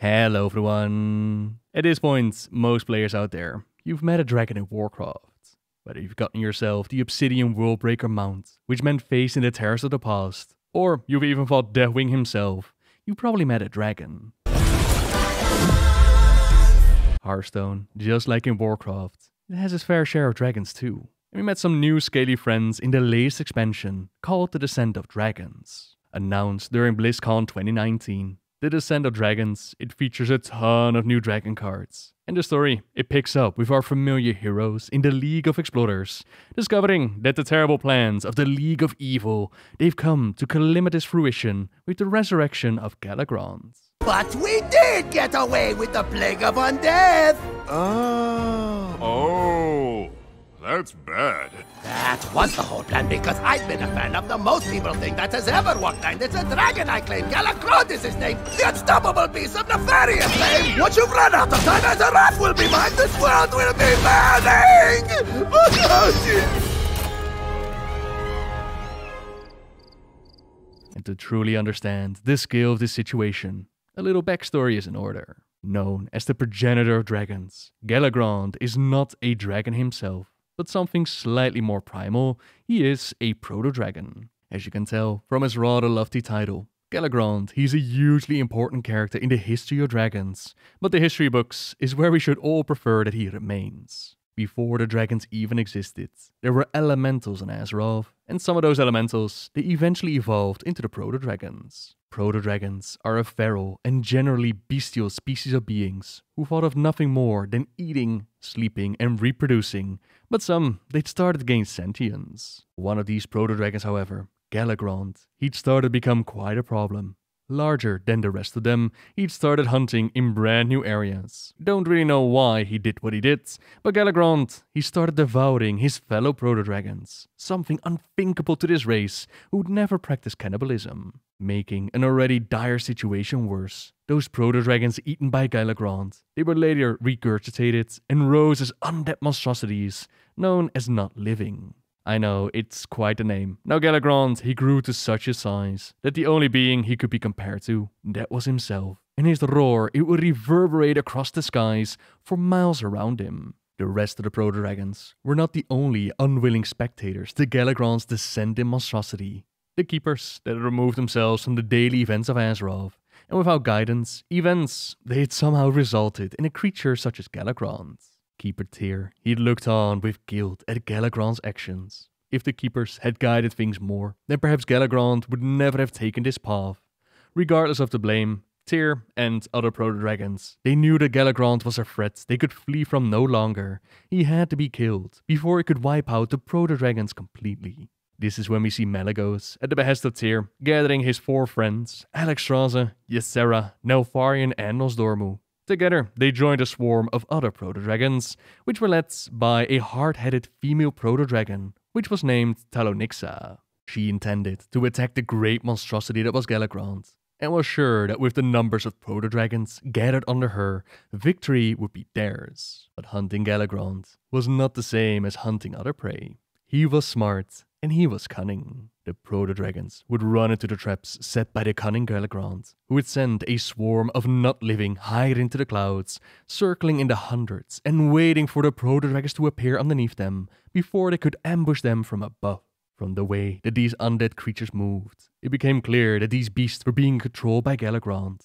Hello everyone! At this point, most players out there, you've met a dragon in Warcraft. Whether you've gotten yourself the Obsidian Worldbreaker mount, which meant facing the terrors of the past, or you've even fought Deathwing himself, you probably met a dragon. Hearthstone, just like in Warcraft, it has its fair share of dragons too. And we met some new scaly friends in the latest expansion called The Descent of Dragons. Announced during BlizzCon 2019. The Descent of Dragons, it features a ton of new dragon cards. And the story, it picks up with our familiar heroes in the League of Explorers, discovering that the terrible plans of the League of E.V.I.L, they've come to calamitous fruition with the resurrection of Galakrond. But we did get away with the plague of undeath! Oh, that's bad. That was the whole plan because I've been a fan of the most evil thing that has ever walked, and it's a dragon I claim. Galakrond is his name, the unstoppable beast of nefarious fame. Once you've run out of time, as a wrath will be mine, this world will be burning! And to truly understand the scale of this situation, a little backstory is in order. Known as the progenitor of dragons, Galakrond is not a dragon himself, but something slightly more primal. He is a proto-dragon. As you can tell from his rather lofty title, Galakrond, he's a hugely important character in the history of dragons, but the history books is where we should all prefer that he remains. Before the dragons even existed, there were elementals on Azeroth, and some of those elementals, they eventually evolved into the proto-dragons. Proto-dragons are a feral and generally bestial species of beings who thought of nothing more than eating, sleeping, and reproducing, but some, they'd started to gain sentience. One of these proto-dragons, however, Galakrond, he'd started to become quite a problem. Larger than the rest of them, he'd started hunting in brand new areas. Don't really know why he did what he did, but Galakrond, he started devouring his fellow proto-dragons, something unthinkable to this race who'd never practiced cannibalism, making an already dire situation worse. Those proto-dragons eaten by Galakrond, they were later regurgitated and rose as undead monstrosities known as not living. I know, it's quite a name. Now Galakrond, he grew to such a size that the only being he could be compared to, that was himself. And his roar, it would reverberate across the skies for miles around him. The rest of the proto-dragons were not the only unwilling spectators to Galakrond's descent in monstrosity. The keepers that had removed themselves from the daily events of Azeroth, and without guidance, events, they had somehow resulted in a creature such as Galakrond. Keeper Tyr, he'd looked on with guilt at Galakrond's actions. If the Keepers had guided things more, then perhaps Galakrond would never have taken this path. Regardless of the blame, Tyr and other proto-dragons, they knew that Galakrond was a threat they could flee from no longer. He had to be killed before he could wipe out the proto-dragons completely. This is when we see Malygos, at the behest of Tyr, gathering his 4 friends, Alexstrasza, Ysera, Neltharion and Nosdormu. Together, they joined a swarm of other proto-dragons, which were led by a hard-headed female proto-dragon, which was named Talonixa. She intended to attack the great monstrosity that was Galakrond, and was sure that with the numbers of proto-dragons gathered under her, victory would be theirs. But hunting Galakrond was not the same as hunting other prey. He was smart, and he was cunning. The proto-dragons would run into the traps set by the cunning Galakrond, who would send a swarm of not-living higher into the clouds, circling in the hundreds and waiting for the proto-dragons to appear underneath them before they could ambush them from above. From the way that these undead creatures moved, it became clear that these beasts were being controlled by Galakrond.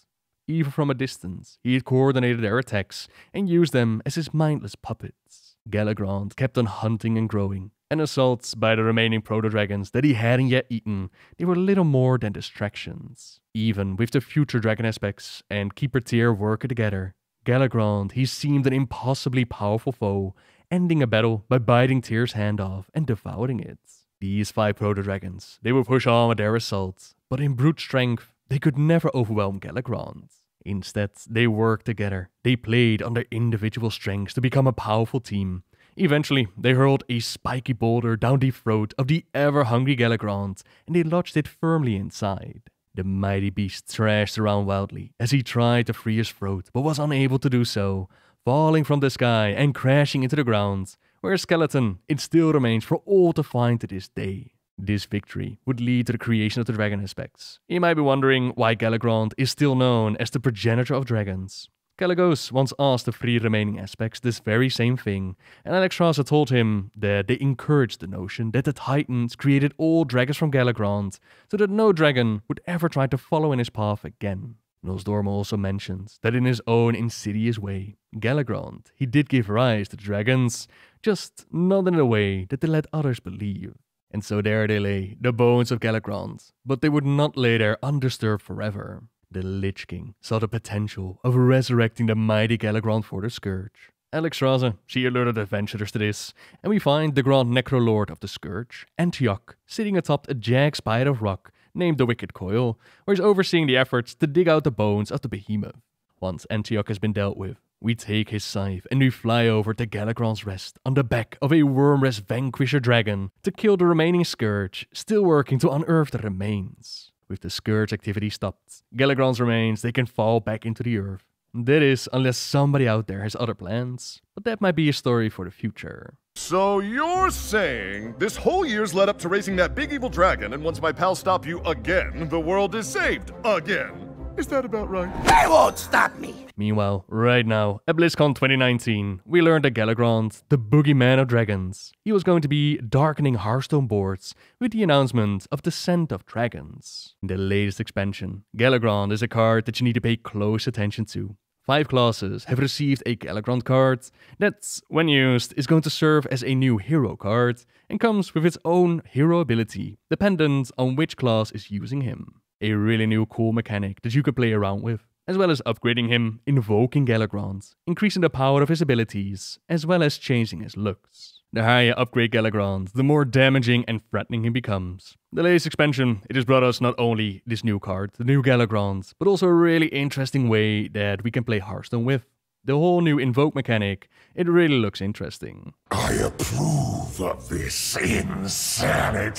Even from a distance, he had coordinated their attacks and used them as his mindless puppets. Galakrond kept on hunting and growing, and assaults by the remaining proto-dragons that he hadn't yet eaten, they were little more than distractions. Even with the future dragon aspects and Keeper Tyr working together, Galakrond, he seemed an impossibly powerful foe, ending a battle by biting Tyr's hand off and devouring it. These 5 proto-dragons, they would push on with their assault, but in brute strength, they could never overwhelm Galakrond. Instead, they worked together. They played on their individual strengths to become a powerful team. Eventually, they hurled a spiky boulder down the throat of the ever-hungry Galakrond, and they lodged it firmly inside. The mighty beast thrashed around wildly as he tried to free his throat, but was unable to do so, falling from the sky and crashing into the ground, where a skeleton, it still remains for all to find to this day. This victory would lead to the creation of the dragon aspects. You might be wondering why Galakrond is still known as the progenitor of dragons. Kalecgos once asked the 3 remaining aspects this very same thing, and Alexstrasza told him that they encouraged the notion that the Titans created all dragons from Galakrond, so that no dragon would ever try to follow in his path again. Nosdorma also mentions that in his own insidious way, Galakrond, he did give rise to the dragons, just not in a way that they let others believe. And so there they lay, the bones of Galakrond, but they would not lay there undisturbed forever. The Lich King saw the potential of resurrecting the mighty Galakrond for the Scourge. Alexstrasza, she alerted adventurers to this, and we find the Grand Necrolord of the Scourge, Antioch, sitting atop a jagged spire of rock named the Wicked Coil, where he's overseeing the efforts to dig out the bones of the behemoth. Once Antioch has been dealt with, we take his scythe and we fly over to Galakrond's Rest on the back of a Wormrest Vanquisher dragon to kill the remaining Scourge, still working to unearth the remains. With the Scourge activity stopped, Galakrond's remains, they can fall back into the earth. That is, unless somebody out there has other plans, but that might be a story for the future. So you're saying this whole year's led up to racing that big evil dragon, and once my pals stop you again, the world is saved again. Is that about right? They won't stop me! Meanwhile, right now, at BlizzCon 2019, we learned that Galakrond, the boogeyman of dragons, he was going to be darkening Hearthstone boards with the announcement of Descent of Dragons. In the latest expansion, Galakrond is a card that you need to pay close attention to. 5 classes have received a Galakrond card that, when used, is going to serve as a new hero card and comes with its own hero ability, dependent on which class is using him. A really new cool mechanic that you could play around with, as well as upgrading him, invoking Galakrond, increasing the power of his abilities, as well as changing his looks. The higher you upgrade Galakrond, the more damaging and threatening he becomes. The latest expansion, it has brought us not only this new card, the new Galakrond, but also a really interesting way that we can play Hearthstone with. The whole new invoke mechanic, it really looks interesting. I approve of this insanity.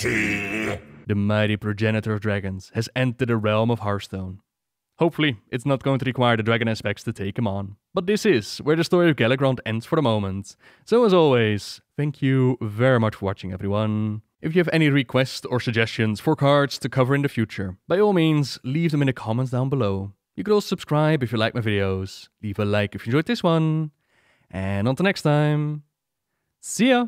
The mighty progenitor of dragons has entered the realm of Hearthstone. Hopefully, it's not going to require the dragon aspects to take him on. But this is where the story of Galakrond ends for the moment. So as always, thank you very much for watching, everyone. If you have any requests or suggestions for cards to cover in the future, by all means, leave them in the comments down below. You could also subscribe if you like my videos, leave a like if you enjoyed this one, and until next time, see ya!